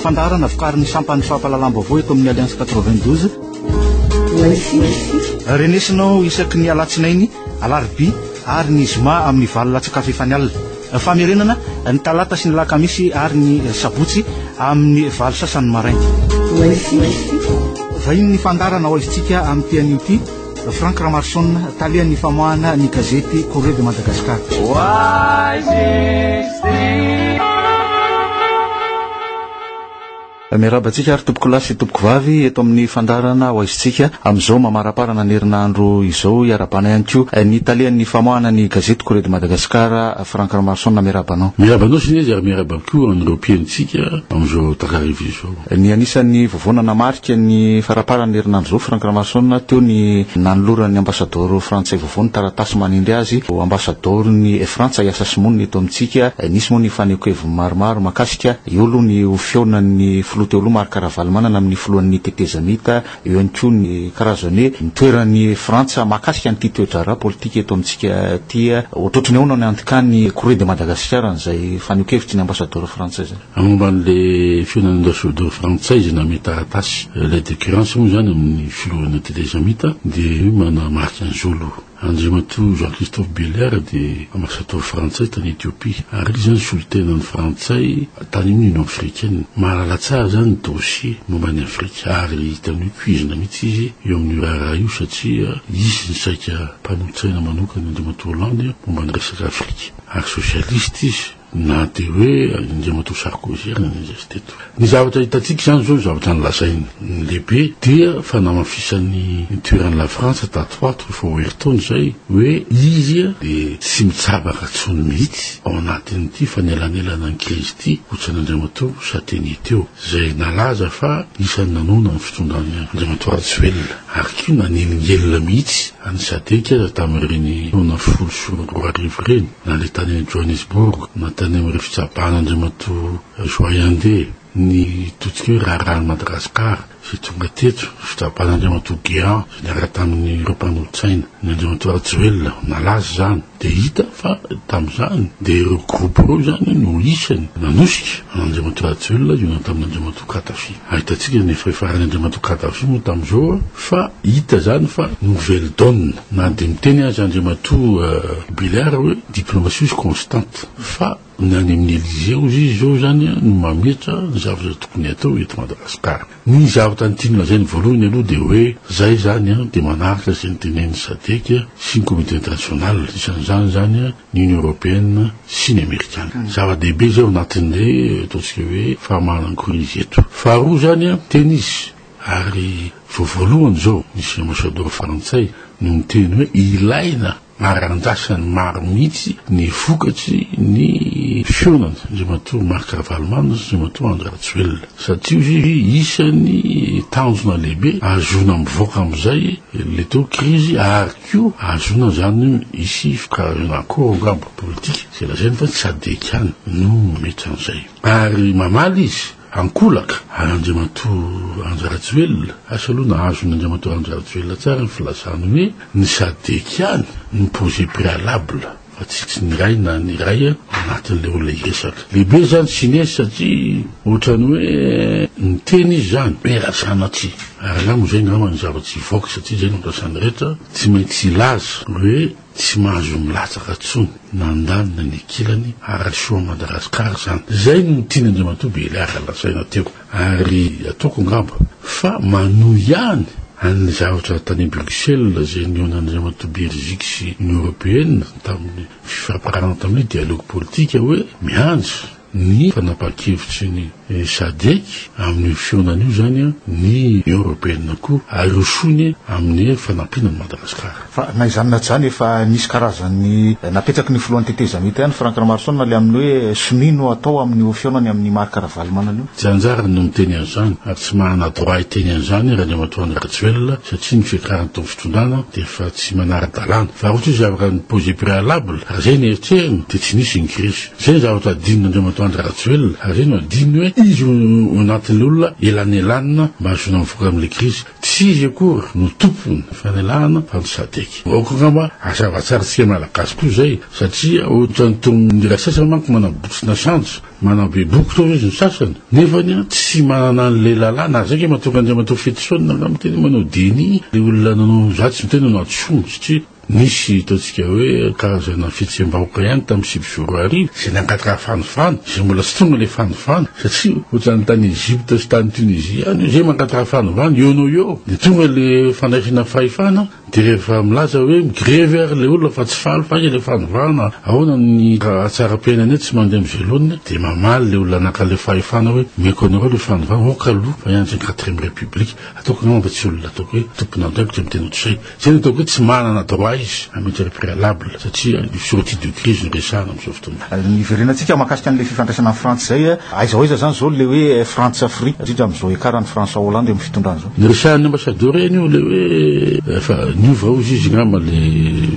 Fandarana vokariny sampany fampahalalam-baovao eto amin'ny Alliance 92. Renesinao isaky ny alatsinainy, alarobia ary ny zoma amin'ny valo latsaka fefany alina. Famerenana ny talata sy ny lakamisy ary ny sabotsy amin'ny valo sasany maraina. Vahiny ny fandarana ho izitsika amin'ny tian'io ty Frank Ramarson talian'ny famoahana ny gazety Corriere de Madagascar. Miarabantsika ary tompoko lasy tompoko vavy eto amin'ny fandarana ho aizitsika amin'izao mamaraparana ny herinandro izao iarabana ihany koa ny talian'ny famoahana ny gazety Corriere de Madagascar Frank Ramarson miarabanao. Miarabanao sinezy ary miarabanao koa an'ireo mpiaintsika amin'izao takarivo izao. Ny anisan'ny vovonana marika ny faraparana ny herinandro izao Frank Ramarson teo ny nanoloran'ny ambasador frantsay vovony taratasy manindry azy ambasador ny Frantsa iasa simonina eto amintsika nisy moa ny fanehokevo maromaro makasika io aloha ny ofeonan'ny teo aloha Marc Ravaly manana amin'ny filohan'ny tetezamita eo ihany koa ny karazany nitoeran'ny Frantsa makasika ny toedrara politika eto amintsika tia ohatrotrany ao ny antikany Corriere de Madagascar izay fanehonkevitry ny ambasador frantsay zay. Momban'le filohan'ny ambasador frantsay izy name taratasy la décurrence moa zany amin'ny filohan'ny tetezamita dia mana marika an'izolo Andriamato Jean-Christophe Belair de ambassadeur frantsay tany Éthiopie ary zany solitenan'ny frantsay tany amin'ny Union africaine mahalala tsara zany dossier momba ny Afrika ary hitany cuisine mihitsy izy eo amin'ny raha io satria izy ny saika mpanolotsaina manokana Andriamato Hollande momba ny resaka Afrika ary socialiste izy na de hoe Andriamato Sarkozy ary n'izy teto. Ny zavatra hitantsika zany zao zavatra nilazainy ny lehibe dia fanamafisan'ny toeran'ny la France tato fa oertony zay hoe izy de tsy mitsabaka tsony mihitsy ao anatin'ity fanelanelana ny crise ity otsan'Andriamato Sateny teo zay nalaza fa isan'ny nanona ny fitondran'ny Andriamato Rajoelina ary koa nanelingelina mihitsy any Sadeka tamin'ireny nona folo sy roa arivo reny na le tany any Johannesburg na tany amin'ny fitsapahana Andriamato Joyandé ny totsika hoe raharahany Madagasikara sy tonga teto fitsapahana Andriamato Géant sy niaraka tamin'ny ireo mpanolotsaina ny Andriamato Rajoelina nalaza zany de hita fa tamin'izany de ireo groupe ireo zany no isany nanosika Andriamato Rajoelina io tamin'ny Andriamato Katafi. Ahitantsika nefa farany Andriamato Katafi moa tamin'izao fa hita zany fa nouvelle donne na de miteny azy Andriamato Belair hoe diplomatie constante fa ny any amin'ny Élysée izy zao zany no mametra ny zavatra tokony atao eto Madagasikara. Ny zavatra ny tiany lazainy voalohany aloha de hoe zay zany de manaraka zay ny tenen'ny Sadeka sy ny comité international isan'izany zany ny Union européenne sy ny Amerikana. Zava-dehibe zay ao anatin'le ataontsika hoe fahamanana crise eto. Faharoa zany teny izy ary voalohany zao nisy ambassador frantsay no miteny hoe ilaina marandrasany maro mihitsy ny vokatsy ny fionany Andriamato Marc Ravaly manana sy Andriamato Andry Rajoelina satria izy isan'ny tanjona lehibe azona mivoaka amin'izay le teo crise ary koa azona zany isy fikarazana akora angamba politika zay lazainy fa tsy Sadeka any no mety an'izay ary mamaly izy ankolaka Andriamato Andry Rajoelina asa aloha nahazo ny Andriamato Andry Rajoelina tsara ny filazany hoe ny Sadeka any ny projet préalable fa tsy ny ray na ny ray anatin'le olona iresaka lehibe zany sinesy satria ohatrany hoe ny teny izy zany mirazana tsy ary ngamo zay ngamba ny zavatsy hivoaka satria zay nompiasany rehetra tsy maintsy ilaza hoe tsy mahazo milatsaka tsony nandanina ny kilany ary soa Madagasikara zany zay no tiany Andriamato Belair lazaina teo ary ataoko ngamba fa manohy ihany any zavatra tany Bruxelles zay niona Andriamato Belgique sy Union européenne tamin'ny fifampirarana tamin'ny dialogue politique hoe miandry ny fanapakevitry ny Sadek amin'ny fionan'io zany ny européenne koa ary osony amin'ny fanampianany Madagasikara. Fa na izany zany efa nisy karazany napetraky ny filohan'ny tetezamita ihany Frank Ramarson le amin'ny hoe sonino atao amin'ny fionany amin'ny Marc Ravaly manana io. Tsy anjara no miteny an'izany ary tsy manana droit hiteny an'izany raha Andriamato Andry Rajoelina satria ny fiakarany tamin'ny fitondrana dia efa tsy manara-dalàna fa ohatra zavatra ny projet préalable raha zay ny eritreany dia tsy nisy ny crise zay zavatra adininy Andriamato Andry Rajoelina ary zay no adininy hoe izy anatin'le olona elan'elanina mba azona mivoaka amin'le crise tsy tsy izy akory no tompony fanelana fantosateky oko ngamba azavatsara tsika malagasy koa zay satria ohatrany tony rasasa manko manabotsina sanjo manabe boky to izy ny sasany nefany tsy manana an'le lalàna na zay ke mahatonga andriamanao fetisaonina nga miteny manao deny le olona nanao zatsy miteny nanao atsomo satria nisy ataontsika hoe karazana fihetsem-bahoaka ihany tamin'ny sivy arivo zay nangataka fanofano zay mbola tsy tonga le fanofano satria ohatrany tany Egypte sy tany Tunisia any zay mangataka fanovano eo no eo de tonga le fandraisana fahefana de rehefa milaza hoe migrevert le olona fa tsy faly fa le fanovana ahoana ny atsara-piainana tsy mandeha am'zelonina de mamaly le olona naka le fahefana hoe meko anareo le fanovana okaloha fa iandry ny 4e république ataoko ngamba tsy olona ataoko hoe tompona andraiko tsy miteny otr'izay zay ataoko hoe tsy manana droit izy amety préalable satria sortie de crise resana am'izao fotoana niverenantsika mahakasika an'le fifandraisana amin'ny France zay aiza zany zao le hoe France Afrique indrindra am'izao ekarany France Hollande amin'ny fitondrany zao niresahan'ny ambassadeur eny io le hoe efa niova ozy izy ngamba le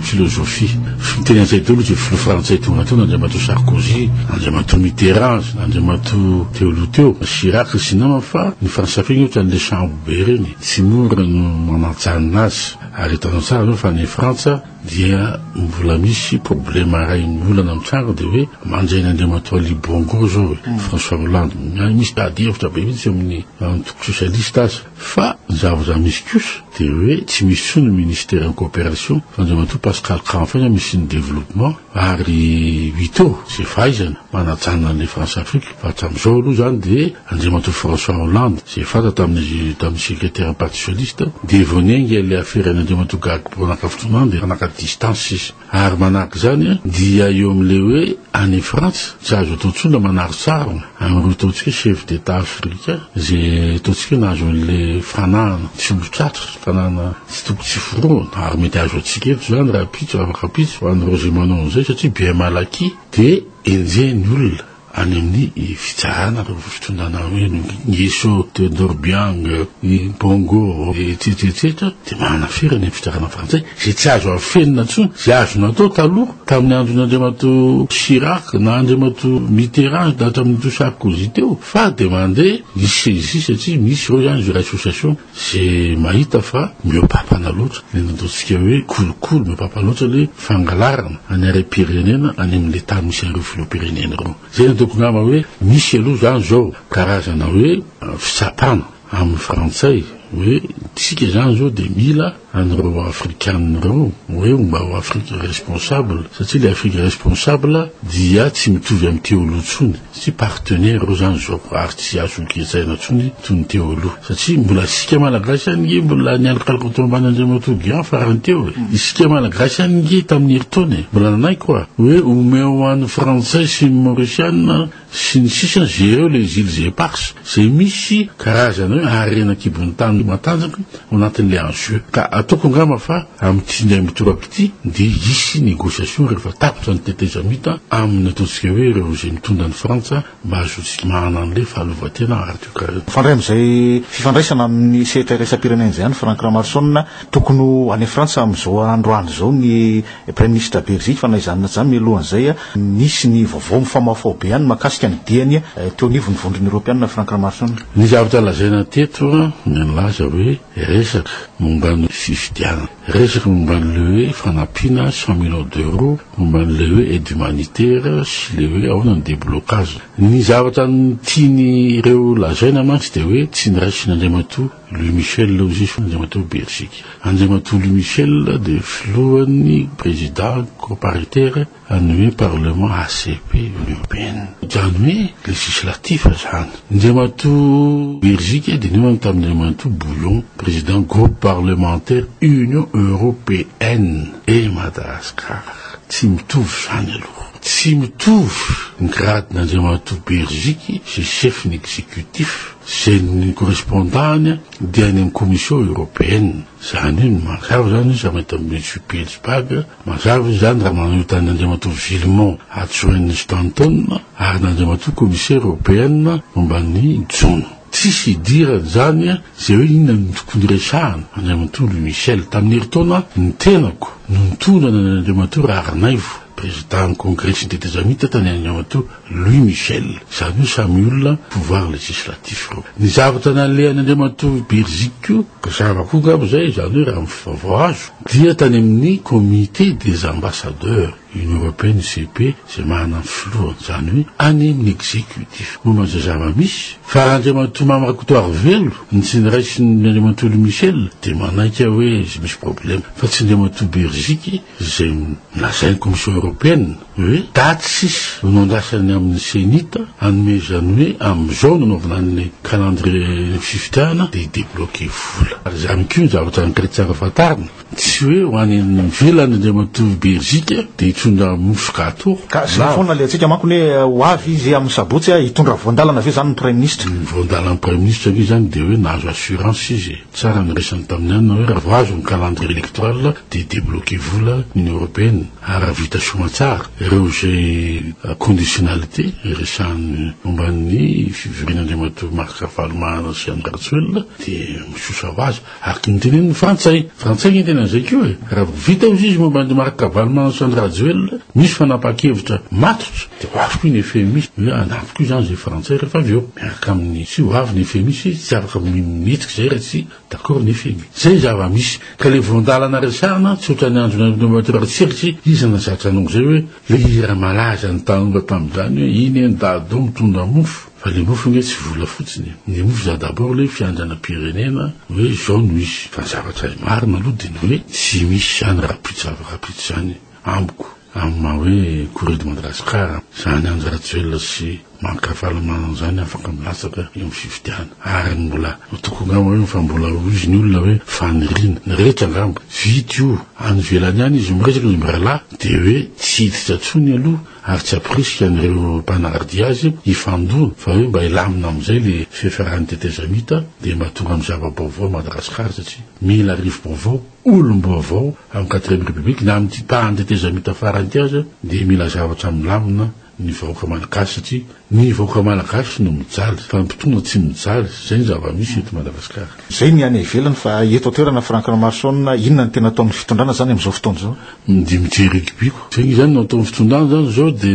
philosophie miteny an'izay daholo izy filo frantsay tonga teo nandriamato Sarkozy nandriamato Mitterrand nandriamato teolo teo Chirac sy nama fa ny France Afrique io ohatrany le chambre be reny tsy mora no manajanona azy ary hitanao tsara zao fa ny Frantsa dia mbola misy problema ray olana am'trano de hoe manjaina andriamato Ali Bongo zao hoe François Hollande misy ady hevitra be mihitsy amin'ny antoko socialiste azy fa zava misy kosa de hoe tsy misy sony ministère en coopération fa andriamato Pascal Canfin misy ny développement ary Wito c'est fahaizana manajanona le France Afrique fa hatramin'izao aloha zany de andriamato François Hollande c'est fata tamin'ny secrétaire parti socialiste de vonengy le affaire andriamato Gbagbo naka fotoana de naka distance izy ary manahaky zany dia eo am'le hoe any France tsy azo ataontsona manaro tsara am'ireo ataontsika chef d'état africain zay ataontsika nahazo an'le fanana tsy olo-tratra fanana tsy toko tsy foroana ary mety azo atsika eto zany raha pitso afaka pitso ho an'ny Roger Manon zay satria bien malaky de enjehny olona any amin'ny fitsarana fitondrana hoe Nguesso Théodore Obiang Bongo etsetsetsetra de manana fery ny fitsarana frantsay zay tsy azo afenina tsony zay azo natao taloha tamin'ny andron'andriamato Chirac na andriamato Mitterrand da hatramin'ny Sarkozy teo fa de mandeha isy satria misy reo zany zay association zay mahita fa miopapana loatra le nataontsika hoe kolokolo miopapa loatra le fangalarana any Pyrénéena any amin'le tany misy an'ireo filopirenena reo zay ngamba hoe misy aloha zany zao karazana hoe fitsapana amin'ny frantsay hoe tsika zany zao de mila an'ireo africaine reo hoe mba ho Afrique responsable satria le Afrique responsable dia tsy mitovy amin'ny teoloha tsony tsy partenaire reo zany zao ary tsy azo ketsaina tsony toy ny teoloha satria mbola sika malagasy any mbola nialakalaky tao ambany andriamato Gian farany teo isika malagasy any tamin'ny herintaona mbola nanay koa hoe omeo an'ny frantsay sy ny mauriciana sy ny sisany zay reo les îles éparses zay misy karazana hoe arena kibony tany matanjaka ao anatin'le enjeu ka ataoko ngamba fa amin'ity ndray mitorako ity de isy négociation rehefa tapotra ny teteza mita amin'ny ataontsika hoe reo zay mitondra ny Frantsa mba azotsika manana an'le fahaleovan-tena ary fandray am'izay fifandraisana amin'ny sehatra iraisam-pirenena zay any Franck Ramarsson tokony any Frantsa am'izao androany zao ny premier ministre Belgique fa naizanina zany mialohan'izay nisy ny vaovao mifamafao be any makasika ny diany teo nivony vondrony Europianina Franck Ramarsson ny zavatra lazaina teto milaza hoe resaka momban'ny fifidianana resaka momban'le hoe fanampiana 100 millions d'euros momban'le hoe aide humanitaire sy le hoe ahoana ny déblocage ny zavatra ny tiany ireo lazaina mantsy de hoe tsy niraisy n'andriamato Louis Michel Lozis andriamato Belgique andriamato Louis Michel de filohan'ny président coparitaire an'ny parlement ACP Union Européenne zany hoe législatif zany andriamato Belgique de nihoany tamin'andriamato Bouillon président groupe parlementaire Union Européenne et Madagascar tsy mitovy zany aloha tsy mitovy ny gradin'andriamato Belgique c'est chef exécutif c'est ny correspondant dia any amin'ny commission européenne zany hoe mazava zany izy raha mahita monsieur Pelsbag mazava zany raha manotany andriamato Villemont adjoint Stanton ary n'andriamato commissaire européenne momban'ny jono tsisy idirany zany zay hoe inona ny tokony resahana andriamato Louis Michel tamin'ny herintaona ny tenako no nitondra n'andriamato Raharnaivo président congrès synthétisamita tany Andriamato Louis Michel zany hoe samy olona pouvoir législatif reo ny zavatra nalehan'ny Andriamato Belgique io ka zavako ngabo zay zany hoe raha mifavao azo dia tany amin'ny comité des ambassadeurs Union européenne CP c'est mana flou zany hoe any amin'ny exécutif momba zay zava-misy fa Andriamato mamakotoary velo ny tsy niraisin'ny Andriamato Louis Michel de manaiky hoe misy problème fa tsy Andriamato Belgique zay milazainy commission européenne hoe daty sisy nondrasany amin'ny sénita anome zany hoe am'izao nanaovana ny calendrier fifitiana de débloqué vola ary zany koa zavatra nykretsaka fatarina tsy hoe ho any velany Andriamato Belgique de hitondra mofoka atoro ka zay foana le atsika manko hoe ho avy izy amin'ny sabotsy hitondra voandalana ve zany ny premier ministre voandalana premier ministre io zany de hoe nahazo assurance izy tsara nyresany tamin'ny anina hoe raha vo azo ny calendrier électoral de débloqué vola Union européenne ary vita soa tsara ireo zay conditionnalité resany momban'ny fivoriana Andriamato marka valomana sy Andratsuel de misosa ho azy ary nitenen'ny frantsay ny tena zay koa e raha vita izy momban'ny marka valomana sy Andratsuel misy fanapa-kevitra matotra de ho avy koa ny FMI hoe anampy koa zany zay frantsay rehefa avy eo miaraka amin'ny sy ho avy ny FMI sy tsy afaka minitiky zay raha tsy d'accord ny FMI zay zava-misy ka le voandalana resana tsy ohatrany andronamateratsiritsy izy nasatra anongo zay hoe le ira malaza ny tanomba tamin'izany hoe iny en dado mitondra mofo fa le mofo nge tsy vola fotsiny ny mofo za d'abord le fiandrana pirenena hoe zao no izy fa zavatra marina aloha de ny hoe tsy misy zany rapitsy zany amboko amma hoe Corée de Madagascar zany Andratsuel sy marka valomana zany afaka milatsaka eo amin'ny fifitiana ary mbola toko ngamba hoe fa mbola izy ny olona hoe fanirina ny rehetra ngamba vity io any velany any izy miresaka izy mirala de hoe tsy hiditra tsony aloha ary tsy apirisika an'ireo mpanardy azy ifandona fa hoe mba ilamina am'izay le fiafiarany tetezamita de mba tonga amin'ny zava-baovao Madagasikara satria mila rivo baovao olom-baovao amin'ny 4e république na amin'ny tipahany tetezamita farany ty azy de mila zavatra milamina ny vahoaka malagasy satria ny vahoaka malagasy no mijaly fa mpitona tsy mijaly zay ny zava-misy eto Madagasikara zay ny any ivelany fa eto toerana Franck Lamasson inona ny tena ataon'ny fitondrana zany am'izao fotoana zao dimitsy rugbyko zay zany no ataon'ny fitondrana zany zao de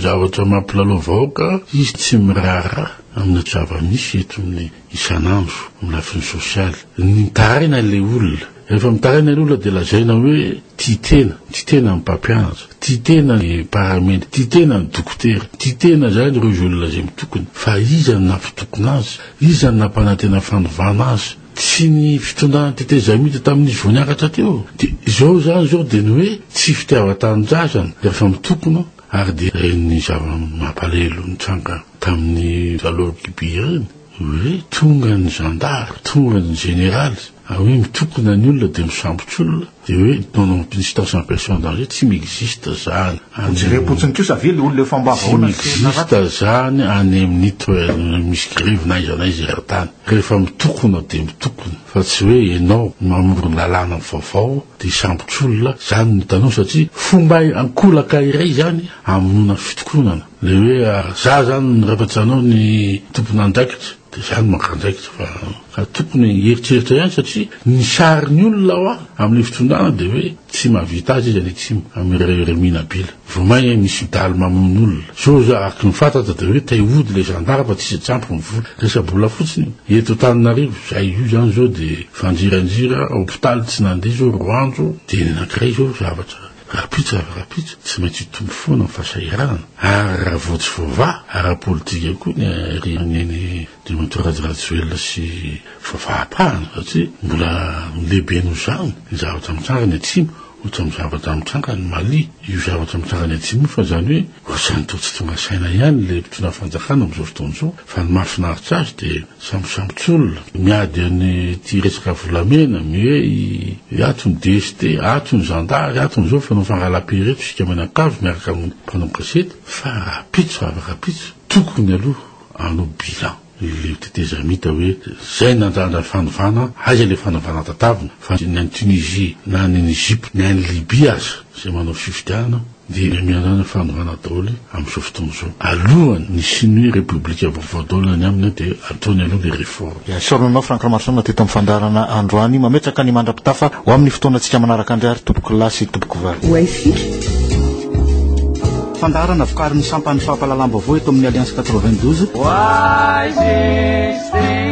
zavatra mampilalo vahoaka izy tsy miraharaha amina zava-misy eto amin'ny isanandro amin'ny lafiny sosialy ny taraina le olona rehefa mitaraina le olona de lazaina hoe titena amin'ny mpampianatra titena ny paramedy titena ny dokotera titena zany ireo olona zay mitokony fa iza ny nampitokona azy iza ny nampanantena fanovana azy tsy ny fitondrana tetezamita tamin'izy voaniakatra teo de zao zany zao de ny hoe tsy fitiavan-tanindrazana rehefa mitokona ary de reny zava-mampalahelo nitranga tamin'ny zalokibi reny hoe tonga ny gendarme tonga ny général hoe mitokona ny olona de misambotsy olona de hoe non situation personne danger tsy m'existe zany potsiny koa sa vely olona efa mbavahoana existe zany any amin'ny toerana misy grève na izy eritany rehefa mitokona de mitokona fa tsy hoe ianao mamorona lalàna vaovao de sambotsy olona zany ny tanao satria fomba ankolaka iray zany aminona fitokonana le hoe za zany ny rafatsanao ny tompon'andraikitra de zany mankandraikitra fa tokony eritseritra ihany satria ny sariny olona ao amin'ny fitondrana de hoe tsy mahavita azy izy any tsy am'iremina bila vomay misy midaly mamono olona zao za araky ny fantatra de hoe taihody le gendarme fa tsisy tsampy ny vola resa-bola fotsiny eto Antananarivo zay io zany zao de fanjiranjira hôpitaly tsy nandeha zao roandro de ny anankiray zao zavatra rapitsa tsy maintsy tombo foana ny fahasahiranana ary raha voatsy vova ara politika koa ny Andriamato sy fafahapahana satria mbola lehibe no zany ny zavatra mitsanga ny atsimo ohatra amin'ny zavatra mitsanga ny Mali io zavatra mitsanga ny atsimo fa zany hoe ohatrany to tsy tonga saina ihany le mpitona fanjakana am'izao fotoana zao fa ny mahafinaritra azy de sambosambotsy olona miady any ty resaka volamena hoe ato ny DST ato ny zandary ato ny zao fa no fangalam-pereto sika manakavy miaraka amin'ny mpanomboka sety fa rapitso tokony aloha anao bilan le tetezamita hoe zay nandrandra fanovana aza le fanovana tatavina fa ny any Tunisie na ny Egypte na ny Libye aza zay manao fifitiana de mianana fanovana daholo am'izao fotoana zao alohany ny sinoe république vaovao daholo ny aminy de ataony aloha le réforme sornanao Franck Lamasson teto amin'ny fandarana androany mametraka ny mandrapitafa ho amin'ny fotoana tsika manaraka andray ary tompoko lahy sy tompoko vary fandarana vokarin'ny sampany fampalalam-baovao eto amin'ny Alliance 92.